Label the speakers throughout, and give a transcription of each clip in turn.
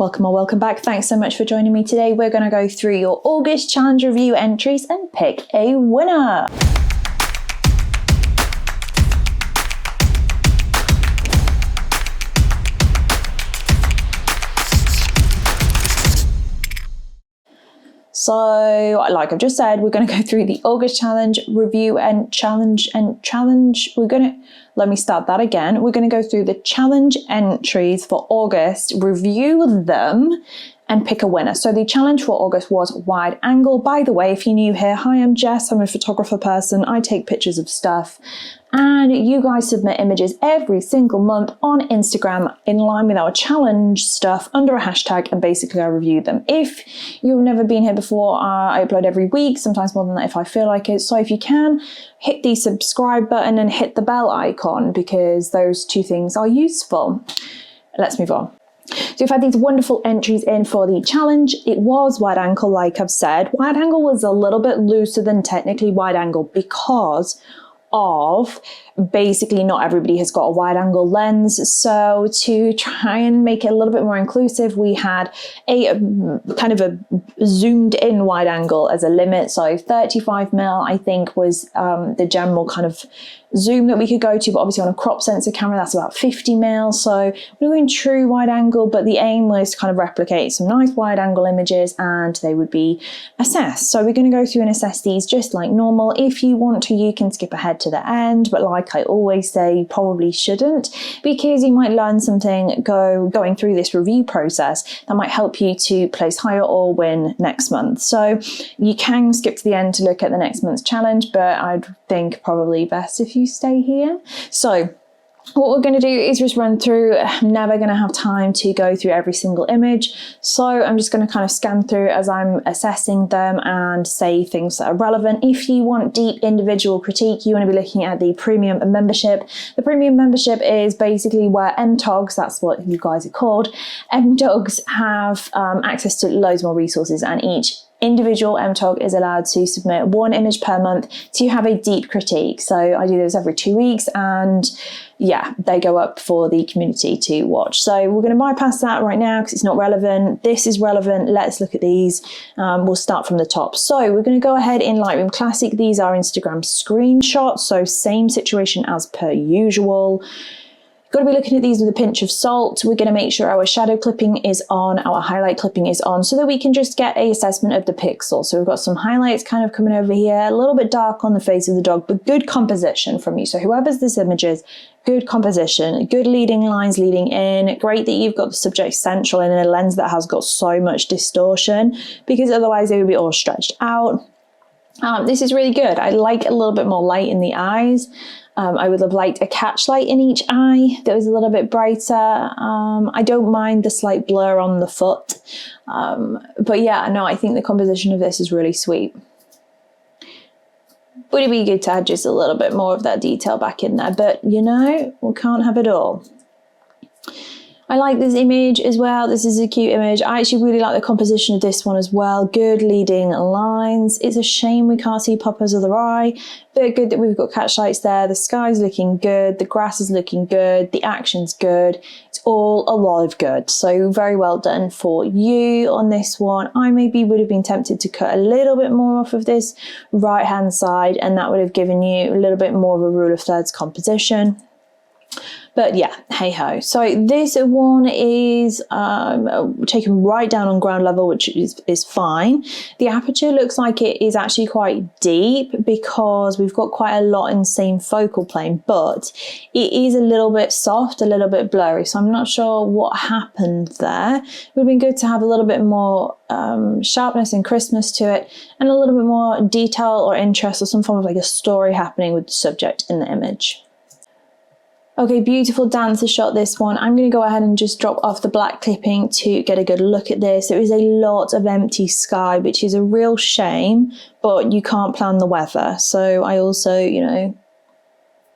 Speaker 1: Welcome or welcome back. Thanks so much for joining me today. We're going to go through your August challenge review entries and pick a winner. So, like I've just said, we're going to go through the August challenge review and challenge. Let me start that again. We're going to go through the challenge entries for August, review them, and pick a winner. So the challenge for August was wide angle. By the way, if you're new here, hi, I'm Jess. I'm a photographer person. I take pictures of stuff. And you guys submit images every single month on Instagram in line with our challenge stuff under a hashtag, and basically I review them. If you've never been here before, I upload every week, sometimes more than that if I feel like it. So if you can, hit the subscribe button and hit the bell icon, because those two things are useful. Let's move on. So we've had these wonderful entries in for the challenge. It was wide angle, like I've said. Wide angle was a little bit looser than technically wide angle because of basically not everybody has got a wide angle lens. So to try and make it a little bit more inclusive, we had a kind of a zoomed in wide angle as a limit. So 35mm I think was the general kind of zoom that we could go to, but obviously on a crop sensor camera that's about 50mm. So we're doing true wide angle, but the aim was to kind of replicate some nice wide angle images and they would be assessed. So we're going to go through and assess these just like normal. If you want to, you can skip ahead to the end, but like I always say, you probably shouldn't, because you might learn something going through this review process that might help you to place higher or win next month. So you can skip to the end to look at the next month's challenge, but I'd think probably best if you stay here. So what we're going to do is just run through. I'm never going to have time to go through every single image, so I'm just going to kind of scan through as I'm assessing them and say things that are relevant. If you want deep individual critique, you want to be looking at the premium membership. The premium membership is basically where MTOGs, that's what you guys are called, MTOGs have access to loads more resources, and each individual MTOG is allowed to submit one image per month to have a deep critique. So I do those every 2 weeks, and yeah, they go up for the community to watch. So we're going to bypass that right now because it's not relevant. This is relevant. Let's look at these. We'll start from the top. So we're going to go ahead in Lightroom Classic. These are Instagram screenshots, so same situation as per usual. Got to be looking at these with a pinch of salt. We're going to make sure our shadow clipping is on, our highlight clipping is on, so that we can just get a assessment of the pixel. So we've got some highlights kind of coming over here, a little bit dark on the face of the dog, but good composition from you. So whoever's this image is, good composition, good leading lines leading in. Great that you've got the subject central in a lens that has got so much distortion, because otherwise they would be all stretched out. This is really good. I like a little bit more light in the eyes. I would have liked a catch light in each eye that was a little bit brighter. I don't mind the slight blur on the foot. But yeah, no, I think the composition of this is really sweet. Would it be good to add just a little bit more of that detail back in there? But you know, we can't have it all. I like this image as well. This is a cute image. I actually really like the composition of this one as well. Good leading lines. It's a shame we can't see Papa's other eye, but good that we've got catch lights there. The sky's looking good. The grass is looking good. The action's good. It's all a lot of good. So very well done for you on this one. I maybe would have been tempted to cut a little bit more off of this right-hand side, and that would have given you a little bit more of a rule of thirds composition. But yeah, hey ho. So this one is taken right down on ground level, which is fine. The aperture looks like it is actually quite deep because we've got quite a lot in the same focal plane, but it is a little bit soft, a little bit blurry. So I'm not sure what happened there. It would have been good to have a little bit more sharpness and crispness to it, and a little bit more detail or interest or some form of like a story happening with the subject in the image. Okay, beautiful dancer shot, this one. I'm going to go ahead and just drop off the black clipping to get a good look at this. There is a lot of empty sky, which is a real shame, but you can't plan the weather. So I also, you know,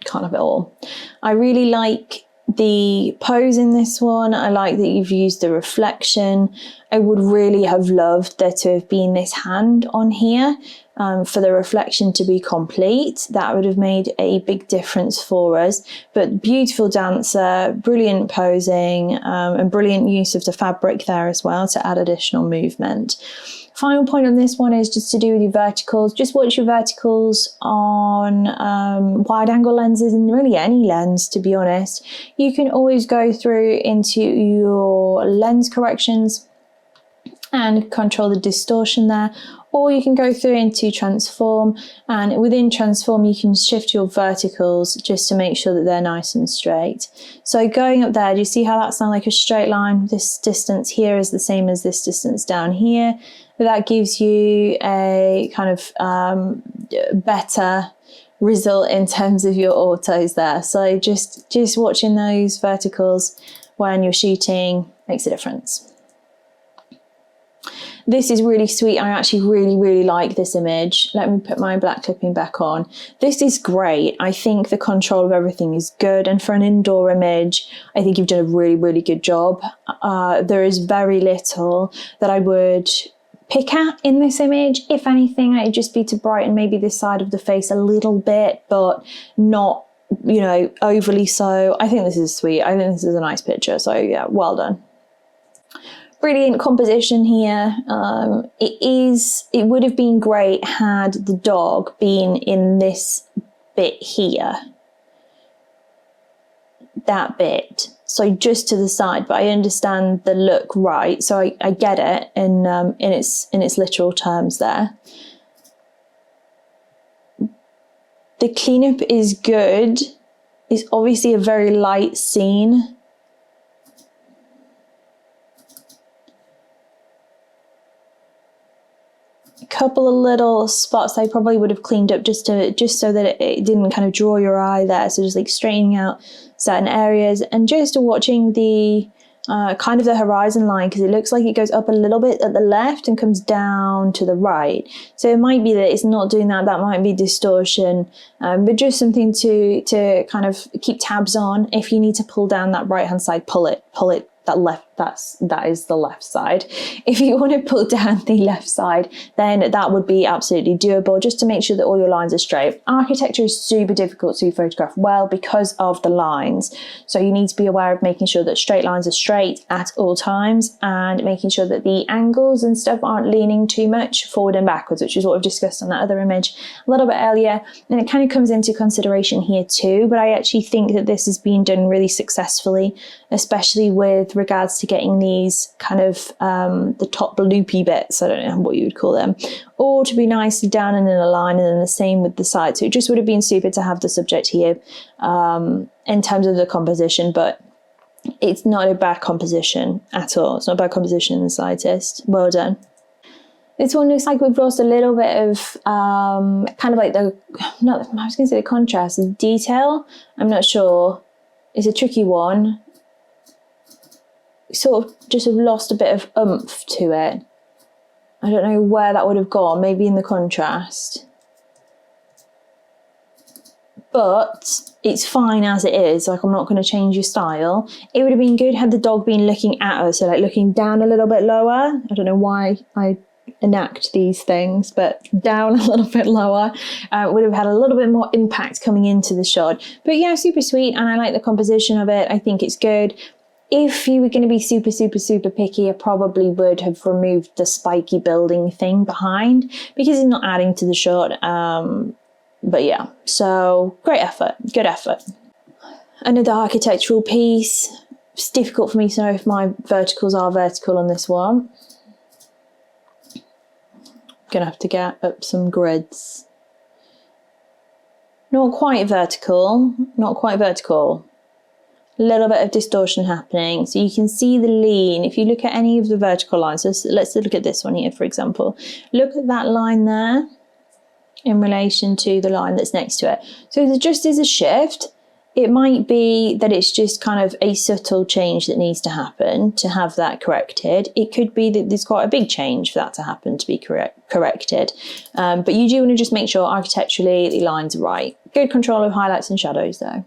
Speaker 1: can't have it all. I really like the pose in this one. I like that you've used the reflection. I would really have loved there to have been this hand on here. for the reflection to be complete. That would have made a big difference for us. But beautiful dancer, brilliant posing, and brilliant use of the fabric there as well to add additional movement. Final point on this one is just to do with your verticals. Just watch your verticals on wide angle lenses, and really any lens, to be honest. You can always go through into your lens corrections and control the distortion there, or you can go through into transform, and within transform you can shift your verticals just to make sure that they're nice and straight. So going up there, do you see how that's not like a straight line? This distance here is the same as this distance down here. That gives you a kind of better result in terms of your autos there. So just watching those verticals when you're shooting makes a difference. This is really sweet. I actually really like this image. Let me put my black clipping back on. This is great. I think the control of everything is good, and for an indoor image I think you've done a really good job. There is very little that I would pick at in this image. If anything, it'd just be to brighten maybe this side of the face a little bit, but not, you know, overly so. I think this is sweet. I think this is a nice picture. So yeah, well done. Brilliant composition here. It would have been great had the dog been in this bit here, that bit, so just to the side, but I understand the look, right? So I get it in its literal terms there. The cleanup is good. It's obviously a very light scene. Couple of little spots I probably would have cleaned up just so that it didn't kind of draw your eye there. So just like straightening out certain areas, and just watching the kind of the horizon line, because it looks like it goes up a little bit at the left and comes down to the right. So it might be that it's not doing that. That might be distortion, but just something to kind of keep tabs on. If you need to pull down that right hand side, pull it. That is the left side. If you want to pull down the left side, then that would be absolutely doable, just to make sure that all your lines are straight. Architecture is super difficult to photograph well because of the lines. So you need to be aware of making sure that straight lines are straight at all times, and making sure that the angles and stuff aren't leaning too much forward and backwards, which is what we've discussed on that other image a little bit earlier. And it kind of comes into consideration here too, but I actually think that this has been done really successfully, especially with regards to getting these kind of the top loopy bits, I don't know what you would call them, all to be nicely down and in a line, and then the same with the side. So it just would have been super to have the subject here in terms of the composition, but it's not a bad composition at all. It's not a bad composition in the slightest. Well done. This one looks like we've lost a little bit of kind of like I was going to say the contrast, the detail. I'm not sure. It's a tricky one. Sort of just have lost a bit of oomph to it. I don't know where that would have gone, maybe in the contrast. But it's fine as it is, like I'm not going to change your style. It would have been good had the dog been looking at us, so like looking down a little bit lower. I don't know why I enact these things, but down a little bit lower would have had a little bit more impact coming into the shot. But yeah, super sweet, and I like the composition of it. I think it's good. If you were going to be super picky, I probably would have removed the spiky building thing behind, because it's not adding to the shot. But yeah, so great effort, good effort. Another architectural piece. It's difficult for me to know if my verticals are vertical on this one. Gonna have to get up some grids. Not quite vertical, not quite vertical. A little bit of distortion happening. So you can see the lean. If you look at any of the vertical lines, so let's look at this one here, for example. Look at that line there in relation to the line that's next to it. So there just is a shift. It might be that it's just kind of a subtle change that needs to happen to have that corrected. It could be that there's quite a big change for that to happen to be corrected. But you do want to just make sure architecturally the lines are right. Good control of highlights and shadows though.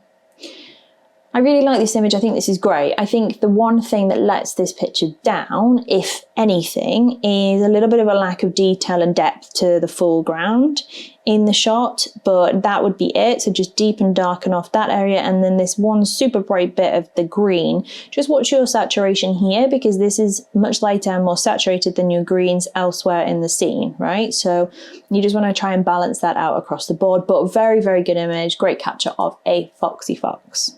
Speaker 1: I really like this image. I think this is great. I think the one thing that lets this picture down, if anything, is a little bit of a lack of detail and depth to the foreground in the shot, but that would be it. So just deepen, darken off that area, and then this one super bright bit of the green. Just watch your saturation here, because this is much lighter and more saturated than your greens elsewhere in the scene, right? So you just want to try and balance that out across the board, but very, very good image. Great capture of a foxy fox.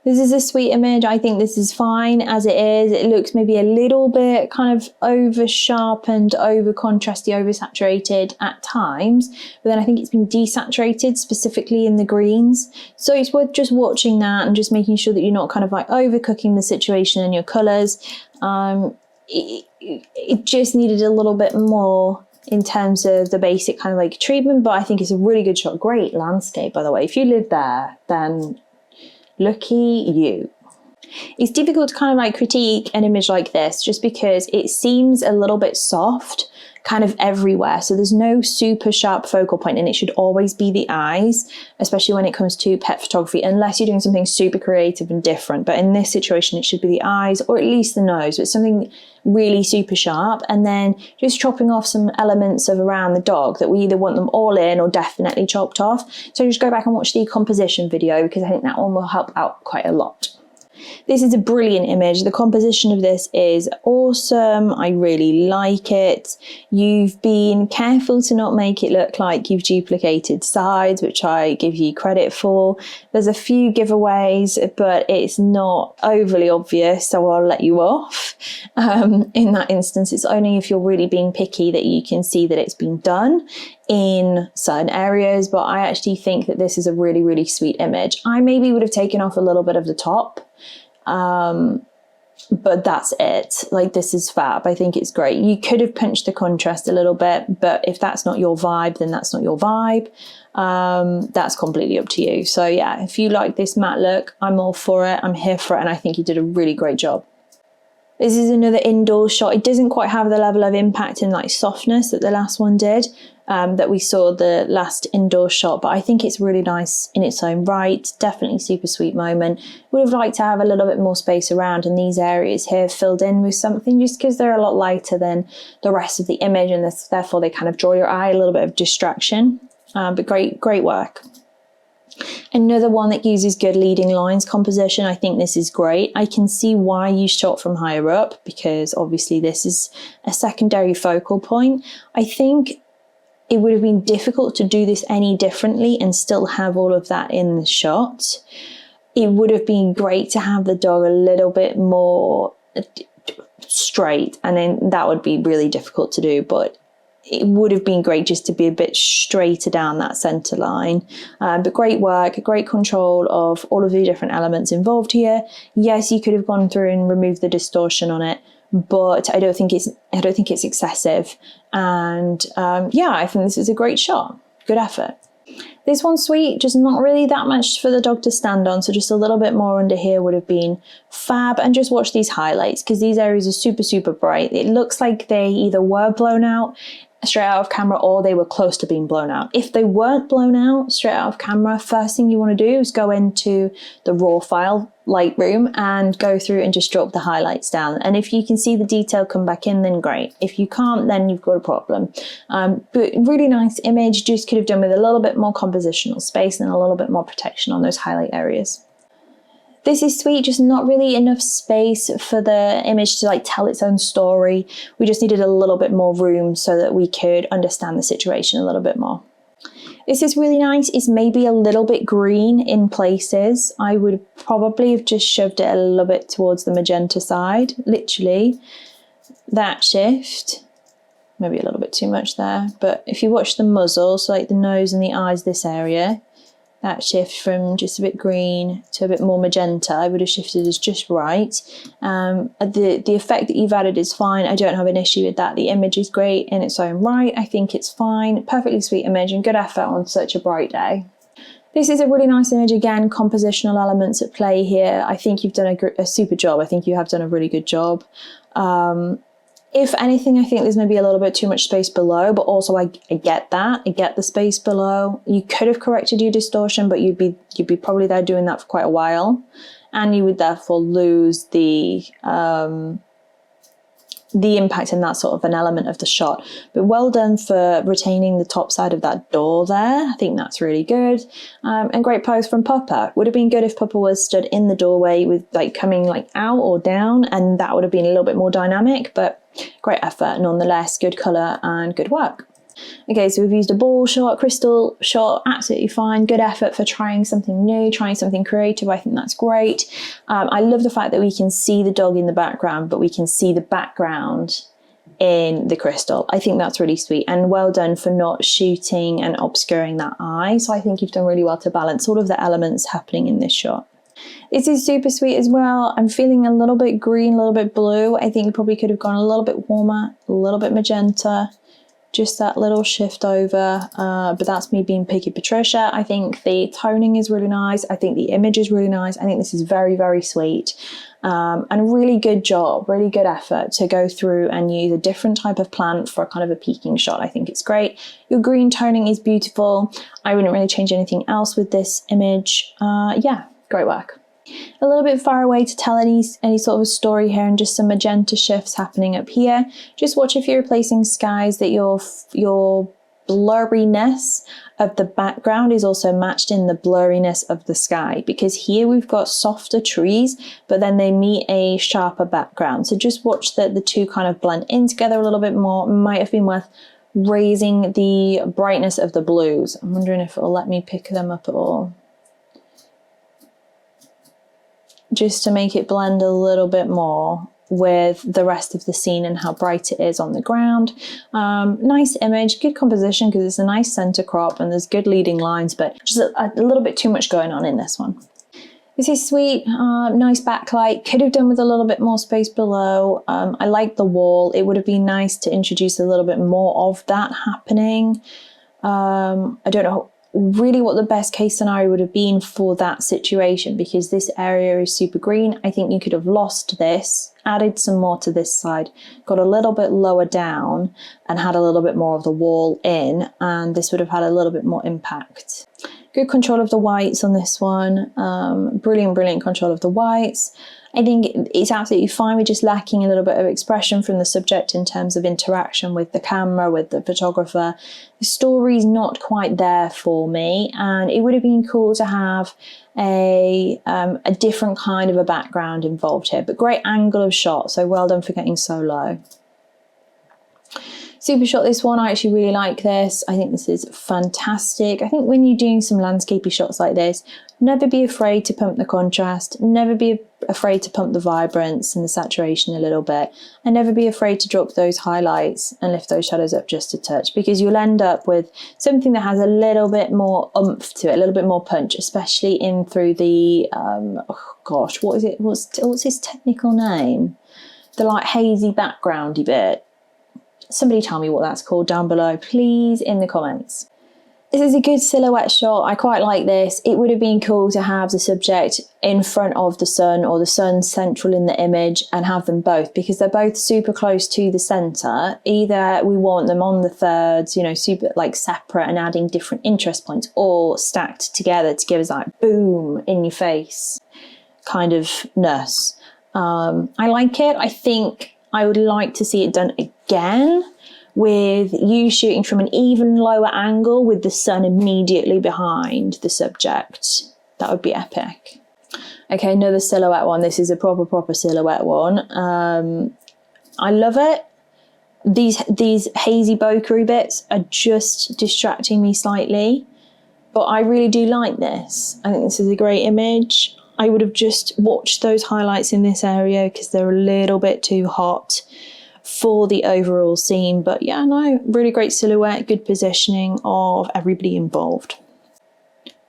Speaker 1: This is a sweet image. I think this is fine as it is. It looks maybe a little bit kind of over sharpened, over contrasty, over saturated at times, but then I think it's been desaturated specifically in the greens. So it's worth just watching that and just making sure that you're not kind of like overcooking the situation in your colors. It just needed a little bit more in terms of the basic kind of like treatment, but I think it's a really good shot. Great landscape, by the way. If you live there, then lucky you. It's difficult to kind of like critique an image like this just because it seems a little bit soft kind of everywhere. So there's no super sharp focal point, and it should always be the eyes, especially when it comes to pet photography, unless you're doing something super creative and different. But in this situation, it should be the eyes or at least the nose, but something really super sharp, and then just chopping off some elements of around the dog that we either want them all in or definitely chopped off. So just go back and watch the composition video, because I think that one will help out quite a lot. This is a brilliant image. The composition of this is awesome. I really like it. You've been careful to not make it look like you've duplicated sides, which I give you credit for. There's a few giveaways, but it's not overly obvious, so I'll let you off. In that instance, it's only if you're really being picky that you can see that it's been done in certain areas, but I actually think that this is a really, really sweet image. I maybe would have taken off a little bit of the top, but that's it. Like, this is fab. I think it's great. You could have punched the contrast a little bit, but if that's not your vibe, then that's not your vibe. That's completely up to you. So yeah, if you like this matte look, I'm all for it. I'm here for it, and I think you did a really great job. This is another indoor shot. It doesn't quite have the level of impact and like softness that the last one did, that we saw the last indoor shot, but I think it's really nice in its own right. Definitely super sweet moment. Would have liked to have a little bit more space around, and these areas here filled in with something, just because they're a lot lighter than the rest of the image, and therefore they kind of draw your eye, a little bit of distraction, but great work. Another one that uses good leading lines composition. I think this is great. I can see why you shot from higher up, because obviously this is a secondary focal point. I think it would have been difficult to do this any differently and still have all of that in the shot. It would have been great to have the dog a little bit more straight, and then that would be really difficult to do, but it would have been great just to be a bit straighter down that center line. But great work, great control of all of the different elements involved here. Yes, you could have gone through and removed the distortion on it, but I don't think it's excessive. And yeah, I think this is a great shot. Good effort. This one's sweet, just not really that much for the dog to stand on, so just a little bit more under here would have been fab. And just watch these highlights, because these areas are super bright. It looks like they either were blown out straight out of camera or they were close to being blown out. If they weren't blown out straight out of camera, first thing you want to do is go into the raw file Lightroom and go through and just drop the highlights down. And if you can see the detail come back in, then great. If you can't, then you've got a problem. But really nice image, just could have done with a little bit more compositional space and a little bit more protection on those highlight areas. This is sweet, just not really enough space for the image to like tell its own story. We just needed a little bit more room so that we could understand the situation a little bit more. This is really nice. It's maybe a little bit green in places. I would probably have just shoved it a little bit towards the magenta side, literally. That shift, maybe a little bit too much there. But if you watch the muzzle, so like the nose and the eyes, this area, that shift from just a bit green to a bit more magenta, I would have shifted as just right. The effect that you've added is fine. I don't have an issue with that. The image is great in its own right. I think it's fine. Perfectly sweet image and good effort on such a bright day. This is a really nice image. Again, compositional elements at play here. I think you've done a super job. I think you have done a really good job. If anything, I think there's maybe a little bit too much space below, but also I get that. I get the space below. You could have corrected your distortion, but you'd be probably there doing that for quite a while, and you would therefore lose the impact in that sort of an element of the shot. But well done for retaining the top side of that door there. I think that's really good. And great pose from Papa. Would have been good if Papa was stood in the doorway with like coming like out or down, and that would have been a little bit more dynamic, but great effort nonetheless. Good colour and good work. Okay, so we've used a ball shot, crystal shot, absolutely fine. Good effort for trying something new, trying something creative. I think that's great. I love the fact that we can see the dog in the background, but we can see the background in the crystal. I think that's really sweet, and well done for not shooting and obscuring that eye. So I think you've done really well to balance all of the elements happening in this shot. This is super sweet as well. I'm feeling a little bit green, a little bit blue. I think you probably could have gone a little bit warmer, a little bit magenta. Just that little shift over, but that's me being picky Patricia. I think the toning is really nice. I think the image is really nice. I think this is very, very sweet, and really good job, really good effort to go through and use a different type of plant for a kind of a peaking shot. I think it's great. Your green toning is beautiful. I wouldn't really change anything else with this image. Yeah, great work. A little bit far away to tell any sort of a story here, and just some magenta shifts happening up here. Just watch if you're replacing skies that your blurriness of the background is also matched in the blurriness of the sky, because here we've got softer trees, but then they meet a sharper background. So just watch that the two kind of blend in together a little bit more. Might have been worth raising the brightness of the blues. I'm wondering if it'll let me pick them up at all, just to make it blend a little bit more with the rest of the scene and how bright it is on the ground. Nice image, good composition, because it's a nice center crop and there's good leading lines, but just a little bit too much going on in this one. This is sweet, nice backlight. Could have done with a little bit more space below. I like the wall. It would have been nice to introduce a little bit more of that happening. I don't know really what the best case scenario would have been for that situation, because this area is super green. I think you could have lost this, added some more to this side, got a little bit lower down and had a little bit more of the wall in, and this would have had a little bit more impact. Good control of the whites on this one. Brilliant control of the whites. I think it's absolutely fine. We're just lacking a little bit of expression from the subject in terms of interaction with the camera, with the photographer. The story's not quite there for me, and it would have been cool to have a different kind of a background involved here, but great angle of shot, so well done for getting so low. Super shot this one. I actually really like this. I think this is fantastic. I think when you're doing some landscapey shots like this, never be afraid to pump the contrast, never be afraid to pump the vibrance and the saturation a little bit, and never be afraid to drop those highlights and lift those shadows up just a touch, because you'll end up with something that has a little bit more oomph to it, a little bit more punch, especially in through the oh gosh, what is it, what's his technical name, the like hazy backgroundy bit. Somebody tell me what that's called down below, please, in the comments. This is a good silhouette shot. I quite like this. It would have been cool to have the subject in front of the sun, or the sun central in the image, and have them both, because they're both super close to the center. Either we want them on the thirds, you know, super like separate and adding different interest points, or stacked together to give us like boom in your face kind of ness. I like it. I think I would like to see it done again, with you shooting from an even lower angle with the sun immediately behind the subject. That would be epic. Okay, another silhouette one. This is a proper silhouette one. I love it. These hazy bokeh bits are just distracting me slightly, but I really do like this. I think this is a great image. I would have just watched those highlights in this area because they're a little bit too hot for the overall scene. But yeah, no, really great silhouette, good positioning of everybody involved.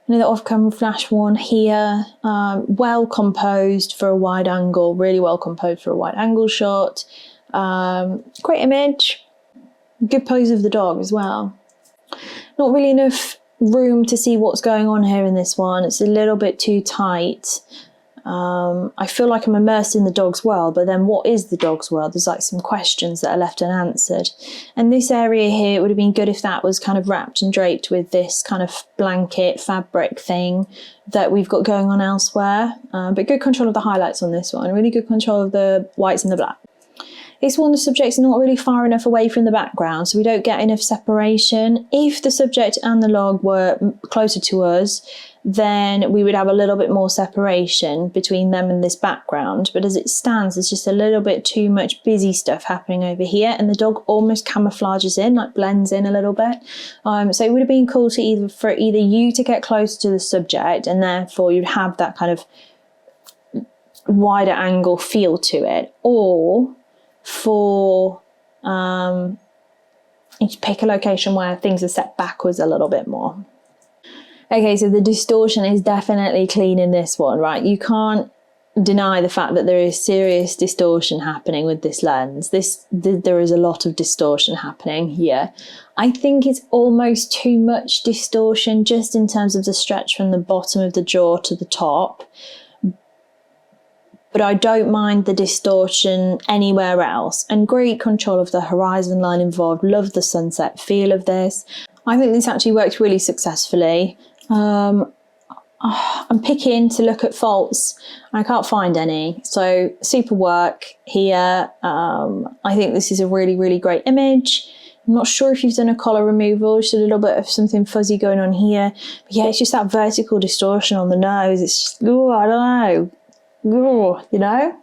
Speaker 1: Another off-camera flash one here, well composed for a wide angle, really well composed for a wide angle shot. Great image, good pose of the dog as well. Not really enough room to see what's going on here in this one. It's a little bit too tight. I feel like I'm immersed in the dog's world, but then what is the dog's world? There's like some questions that are left unanswered. And this area here, it would have been good if that was kind of wrapped and draped with this kind of blanket fabric thing that we've got going on elsewhere. But good control of the highlights on this one, really good control of the whites and the black. This one, the subject's not really far enough away from the background, so we don't get enough separation. If the subject and the log were closer to us, then we would have a little bit more separation between them and this background. But as it stands, there's just a little bit too much busy stuff happening over here, and the dog almost camouflages in, like blends in a little bit. So it would have been cool to either you to get closer to the subject, and therefore you'd have that kind of wider angle feel to it, or for you pick a location where things are set backwards a little bit more. Okay, so the distortion is definitely clean in this one, right? You can't deny the fact that there is serious distortion happening with this lens. There is a lot of distortion happening here. I think it's almost too much distortion just in terms of the stretch from the bottom of the jaw to the top. But I don't mind the distortion anywhere else. And great control of the horizon line involved. Love the sunset feel of this. I think this actually worked really successfully. I'm picking to look at faults. I can't find any. So super work here. I think this is a really, really great image. I'm not sure if you've done a collar removal, just a little bit of something fuzzy going on here. But yeah, it's just that vertical distortion on the nose. It's just, oh, I don't know. You know,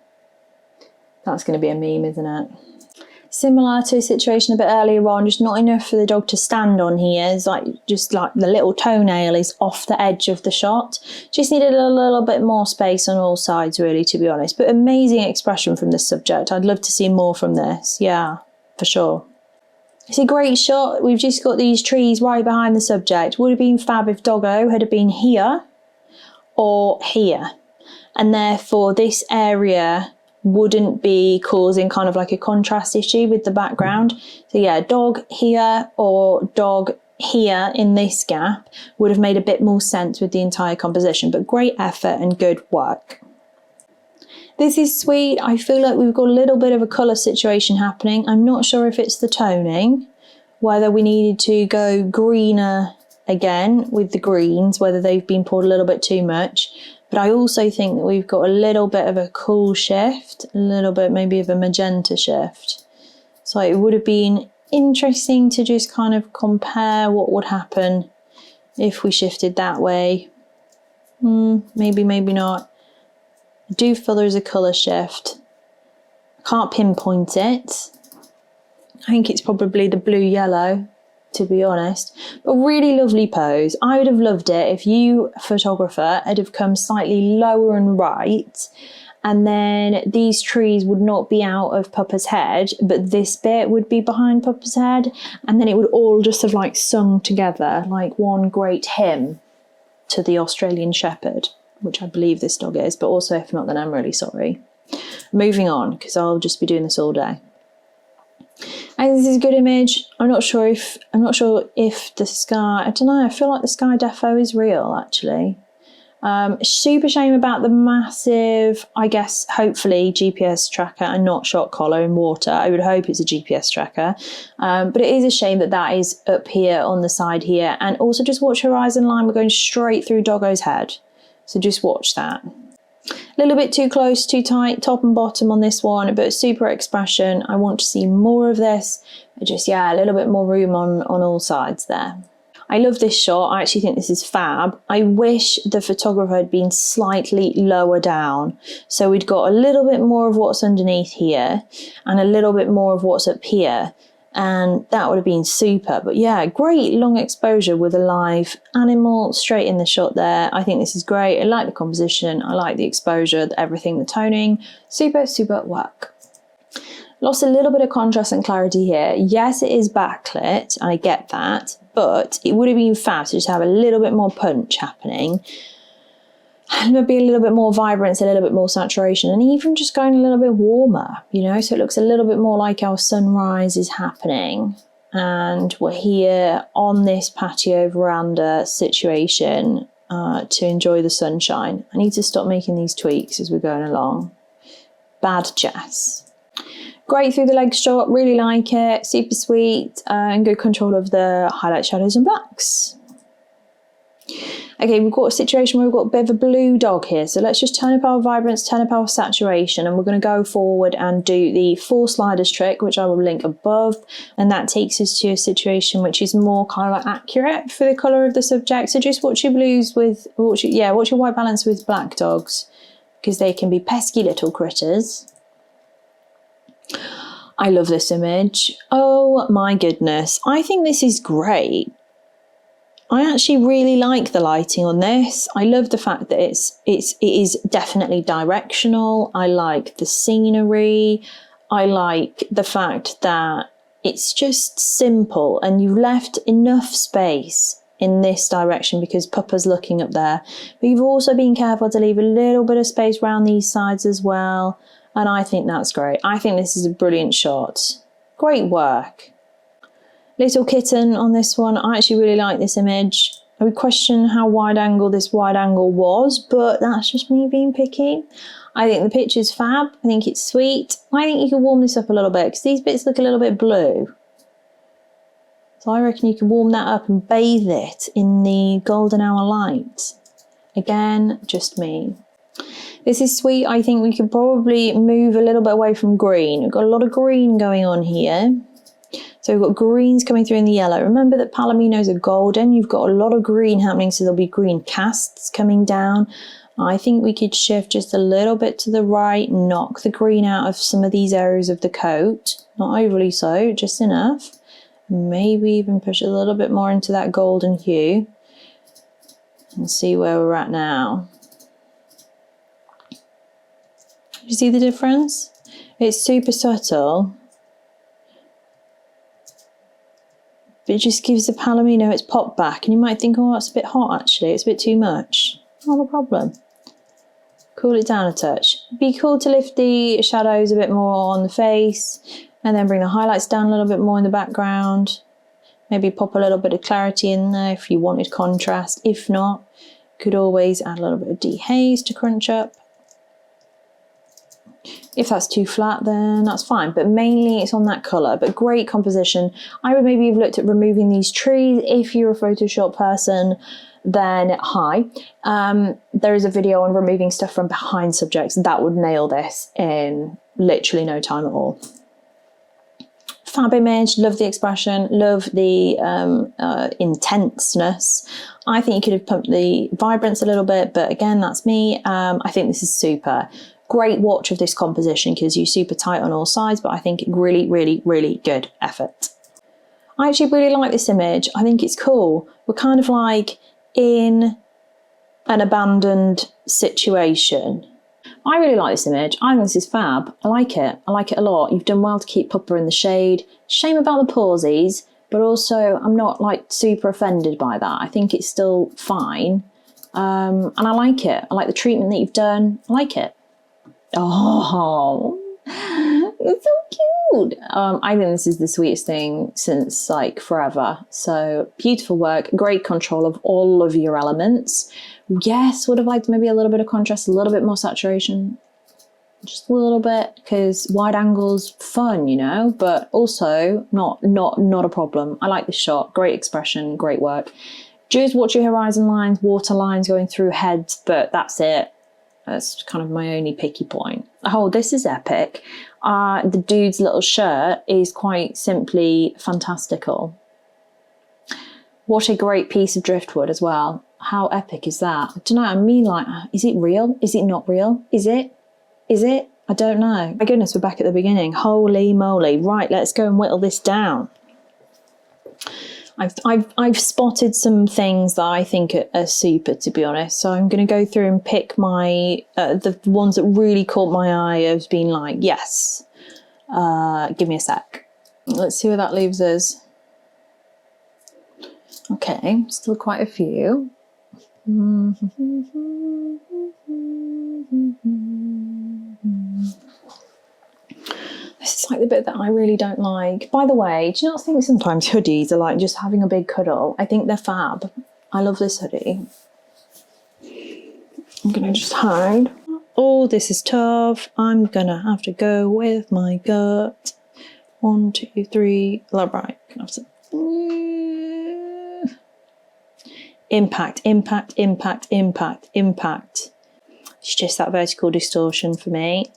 Speaker 1: that's going to be a meme, isn't it? Similar to a situation a bit earlier on, just not enough for the dog to stand on here. It's like just like the little toenail is off the edge of the shot. Just needed a little bit more space on all sides, really, to be honest. But amazing expression from this subject. I'd love to see more from this. Yeah, for sure. It's a great shot. We've just got these trees right behind the subject. Would have been fab if Doggo had been here or here. And therefore this area wouldn't be causing kind of like a contrast issue with the background. So yeah, dog here or dog here in this gap would have made a bit more sense with the entire composition, but great effort and good work. This is sweet. I feel like we've got a little bit of a colour situation happening. I'm not sure if it's the toning, whether we needed to go greener again with the greens, whether they've been poured a little bit too much. But I also think that we've got a little bit of a cool shift, a little bit maybe of a magenta shift. So it would have been interesting to just kind of compare what would happen if we shifted that way. Maybe, maybe not. I do feel there's a colour shift. I can't pinpoint it. I think it's probably the blue-yellow, to be honest, but really lovely pose. I would have loved it if you, photographer, had have come slightly lower and right, and then these trees would not be out of Puppa's head, but this bit would be behind Puppa's head, and then it would all just have like sung together like one great hymn to the Australian Shepherd, which I believe this dog is, but also if not, then I'm really sorry. Moving on, because I'll just be doing this all day. I think this is a good image. I'm not sure if the sky, I don't know, I feel like the sky defo is real actually. Super shame about the massive, I guess, hopefully GPS tracker and not shot collar in water. I would hope it's a GPS tracker. But it is a shame that that is up here on the side here. And also just watch horizon line, we're going straight through Doggo's head. So just watch that. A little bit too close, too tight, top and bottom on this one, but super expression. I want to see more of this, but just, yeah, a little bit more room on all sides there. I love this shot. I actually think this is fab. I wish the photographer had been slightly lower down. So we'd got a little bit more of what's underneath here and a little bit more of what's up here. And that would have been super. But yeah, great long exposure with a live animal straight in the shot there. I think this is great. I like the composition. I like the exposure, everything, the toning. Super, super work. Lost a little bit of contrast and clarity here. Yes, it is backlit, and I get that, but it would have been fab to just have a little bit more punch happening. And maybe a little bit more vibrance, a little bit more saturation, and even just going a little bit warmer, you know, so it looks a little bit more like our sunrise is happening. And we're here on this patio veranda situation to enjoy the sunshine. I need to stop making these tweaks as we're going along. Bad Jess. Great through the leg shot, really like it, super sweet, and good control of the highlight, shadows and blacks. Okay, we've got a situation where we've got a bit of a blue dog here, so let's just turn up our vibrance, turn up our saturation, and we're going to go forward and do the 4 sliders trick, which I will link above, and that takes us to a situation which is more kind of like accurate for the colour of the subject. So just watch your blues with, watch your white balance with black dogs, because they can be pesky little critters. I love this image. Oh my goodness, I think this is great. I actually really like the lighting on this. I love the fact that it is definitely directional. I like the scenery. I like the fact that it's just simple and you've left enough space in this direction because Puppa's looking up there. But you've also been careful to leave a little bit of space around these sides as well. And I think that's great. I think this is a brilliant shot. Great work. Little kitten on this one. I actually really like this image. I would question how wide angle this wide angle was, but that's just me being picky. I think the picture's fab. I think it's sweet. I think you can warm this up a little bit because these bits look a little bit blue. So I reckon you can warm that up and bathe it in the golden hour light. Again, just me. This is sweet. I think we could probably move a little bit away from green. We've got a lot of green going on here. So we've got greens coming through in the yellow. Remember that palominos are golden. You've got a lot of green happening, so there'll be green casts coming down. I think we could shift just a little bit to the right, knock the green out of some of these areas of the coat. Not overly so, just enough. Maybe even push a little bit more into that golden hue. And see where we're at now. You see the difference? It's super subtle. But it just gives the palomino its pop back. And you might think, oh, it's a bit hot actually. It's a bit too much. Not a problem. Cool it down a touch. Be cool to lift the shadows a bit more on the face. And then bring the highlights down a little bit more in the background. Maybe pop a little bit of clarity in there if you wanted contrast. If not, you could always add a little bit of dehaze to crunch up. If that's too flat, then that's fine. But mainly it's on that colour. But great composition. I would maybe have looked at removing these trees. If you're a Photoshop person, then hi. There is a video on removing stuff from behind subjects. That would nail this in literally no time at all. Fab image. Love the expression. Love the intenseness. I think you could have pumped the vibrance a little bit. But again, that's me. I think this is super. Great watch of this composition because you're super tight on all sides, but I think really, really, really good effort. I actually really like this image. I think it's cool. We're kind of like in an abandoned situation. I really like this image. I think this is fab. I like it. I like it a lot. You've done well to keep Puppa in the shade. Shame about the pauses, but also I'm not like super offended by that. I think it's still fine. And I like it. I like the treatment that you've done. I like it. Oh, it's so cute. I think this is the sweetest thing since like forever. So beautiful work, great control of all of your elements. Yes, would have liked maybe a little bit of contrast, a little bit more saturation, just a little bit, because wide angles fun, you know, but also not a problem. I like this shot. Great expression, great work. Just watch your horizon lines, water lines going through heads, but that's it. That's kind of my only picky point. Oh, this is epic. The dude's little shirt is quite simply fantastical. What a great piece of driftwood as well. How epic is that? I don't know, I mean, like, is it real? Is it not real? Is it? Is it? I don't know. My goodness, we're back at the beginning. Holy moly. Right, let's go and whittle this down. I've spotted some things that I think are super, to be honest. So I'm going to go through and pick my the ones that really caught my eye as being like, yes. Give me a sec. Let's see where that leaves us. Okay, still quite a few. This is like the bit that I really don't like. By the way, do you not think sometimes hoodies are like just having a big cuddle? I think they're fab. I love this hoodie. I'm gonna just hide. Oh, this is tough. I'm gonna have to go with my gut. 1, 2, 3. Right. Impact, impact, impact, impact, impact. It's just that vertical distortion for me.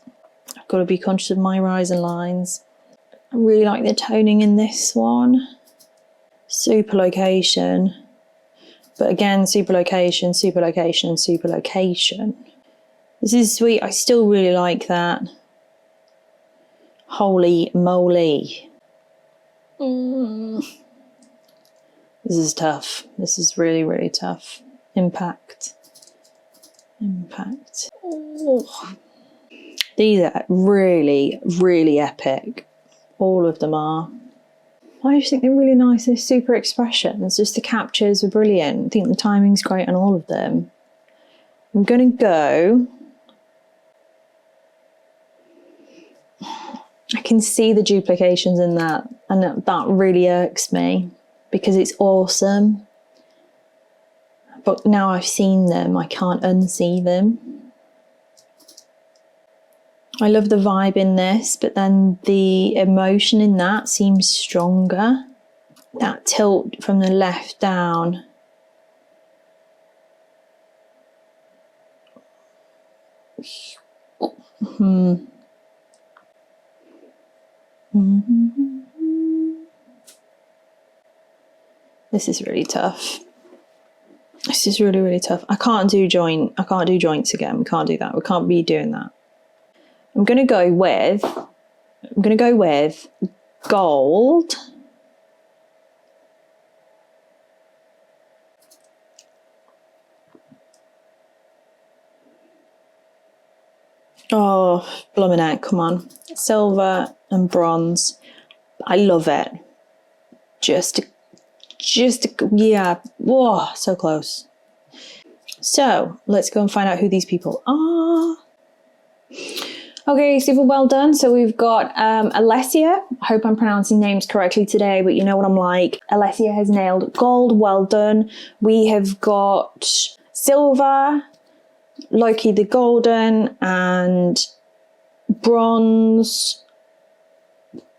Speaker 1: I've got to be conscious of my horizon lines. I really like the toning in this one. Superlocation. But again, superlocation, superlocation, superlocation. This is sweet. I still really like that. Holy moly. This is tough. This is really, really tough. Impact. Impact. Oh. These are really, really epic. All of them are. I just think they're really nice. They're super expressions. Just the captures are brilliant. I think the timing's great on all of them. I'm going to go. I can see the duplications in that, and that really irks me because it's awesome. But now I've seen them, I can't unsee them. I love the vibe in this, but then the emotion in that seems stronger. That tilt from the left down. This is really tough. This is really, really tough. I can't do joints again. We can't do that. We can't be doing that. I'm gonna go with gold. Oh, blooming heck, come on. Silver and bronze. I love it. Just, yeah. Whoa, so close. So let's go and find out who these people are. Okay, super well done. So we've got Alessia. I hope I'm pronouncing names correctly today, but you know what I'm like. Alessia has nailed gold, well done. We have got silver, Loki the golden, and bronze,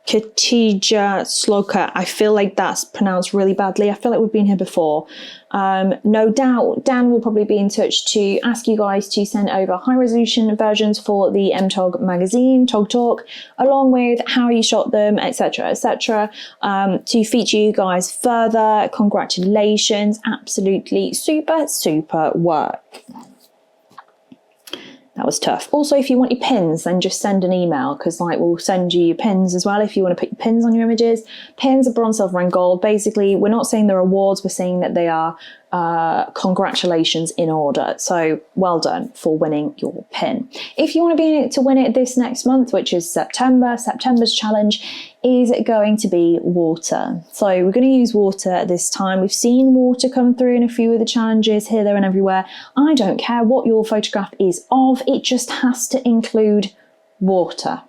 Speaker 1: Katija Sloka. I feel like that's pronounced really badly. I feel like we've been here before. No doubt Dan will probably be in touch to ask you guys to send over high resolution versions for the MTOG magazine, Tog Talk, along with how you shot them, etc., etc., to feature you guys further. Congratulations. Absolutely super, super work. That was tough. Also, if you want your pins, then just send an email, because like we'll send you your pins as well if you want to put your pins on your images. Pins are bronze, silver and gold. Basically, we're not saying they're awards, we're saying that they are congratulations in order. So well done for winning your pin. If you want to be in it to win it this next month, which is September, September's challenge is going to be water. So we're going to use water this time. We've seen water come through in a few of the challenges here, there and everywhere. I don't care what your photograph is of, it just has to include water.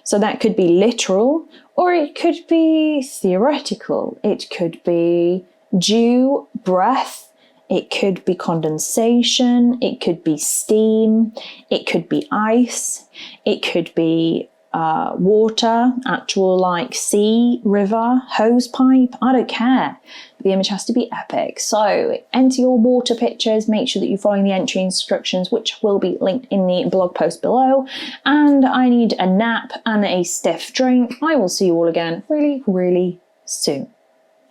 Speaker 1: So that could be literal, or it could be theoretical. It could be dew, breath. It could be condensation, it could be steam, it could be ice, it could be water, actual like sea, river, hose pipe, I don't care. The image has to be epic. So enter your water pictures, make sure that you're following the entry instructions, which will be linked in the blog post below. And I need a nap and a stiff drink. I will see you all again really, really soon.